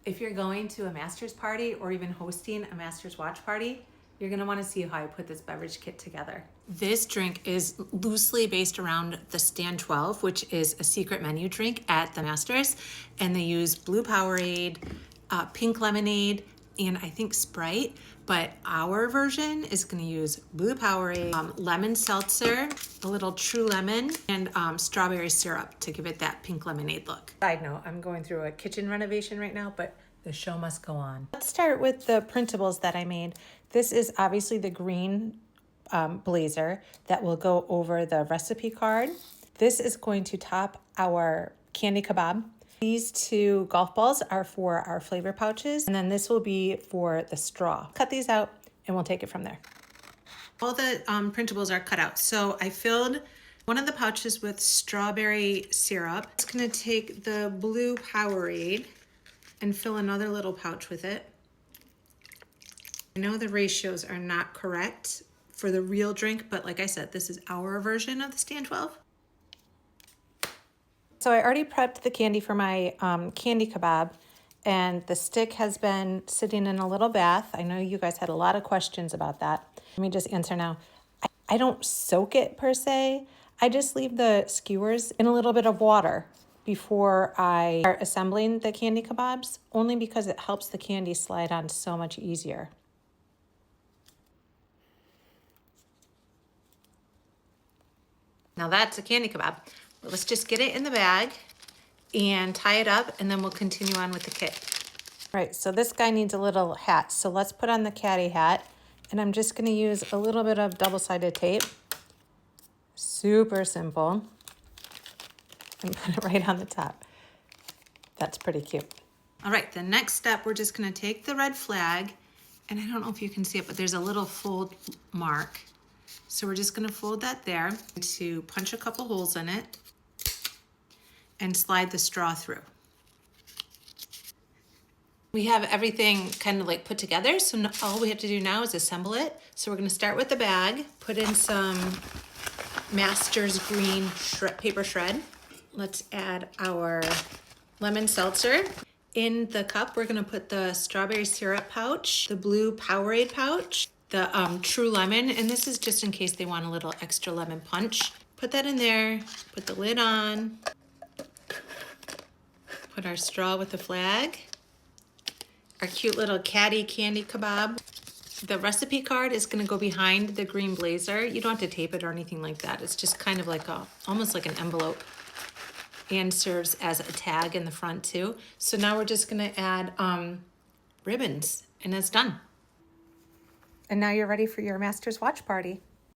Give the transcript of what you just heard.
If you're going to a master's party or even hosting a master's watch party, you're gonna wanna see how I put this beverage kit together. This drink is loosely based around the Stand 12, which is a secret menu drink at the Masters. And they use blue Powerade, pink lemonade, and I think Sprite. But our version is gonna use blue Powerade, lemon seltzer, a little True Lemon, and strawberry syrup to give it that pink lemonade look. Side note, I'm going through a kitchen renovation right now, but the show must go on. Let's start with the printables that I made. This is obviously the green blazer that will go over the recipe card. This is going to top our candy kebab. These two golf balls are for our flavor pouches, and then this will be for the straw. Cut these out and we'll take it from there. All the printables are cut out. So I filled one of the pouches with strawberry syrup. It's gonna take the blue Powerade and fill another little pouch with it. I know the ratios are not correct for the real drink, but like I said, this is our version of the Stand 12. So I already prepped the candy for my candy kebab, and the stick has been sitting in a little bath. I know you guys had a lot of questions about that. Let me just answer now. I don't soak it per se. I just leave the skewers in a little bit of water before I start assembling the candy kebabs, only because it helps the candy slide on so much easier. Now that's a candy kebab. Let's just get it in the bag and tie it up, and then we'll continue on with the kit. Right, so this guy needs a little hat. So let's put on the caddy hat, and I'm just gonna use a little bit of double-sided tape. Super simple. And put it right on the top. That's pretty cute. All right, the next step, we're just gonna take the red flag, and I don't know if you can see it, but there's a little fold mark. So we're just gonna fold that there to punch a couple holes in it and slide the straw through. We have everything kind of like put together, so all we have to do now is assemble it. So we're gonna start with the bag, put in some Master's Green paper shred. Let's add our lemon seltzer. In the cup, we're gonna put the strawberry syrup pouch, the blue Powerade pouch, the True Lemon, and this is just in case they want a little extra lemon punch. Put that in there, put the lid on, put our straw with the flag, our cute little caddy candy kebab. The recipe card is gonna go behind the green blazer. You don't have to tape it or anything like that. It's just kind of like almost like an envelope, and serves as a tag in the front too. So now we're just gonna add ribbons, and it's done. And now you're ready for your master's watch party.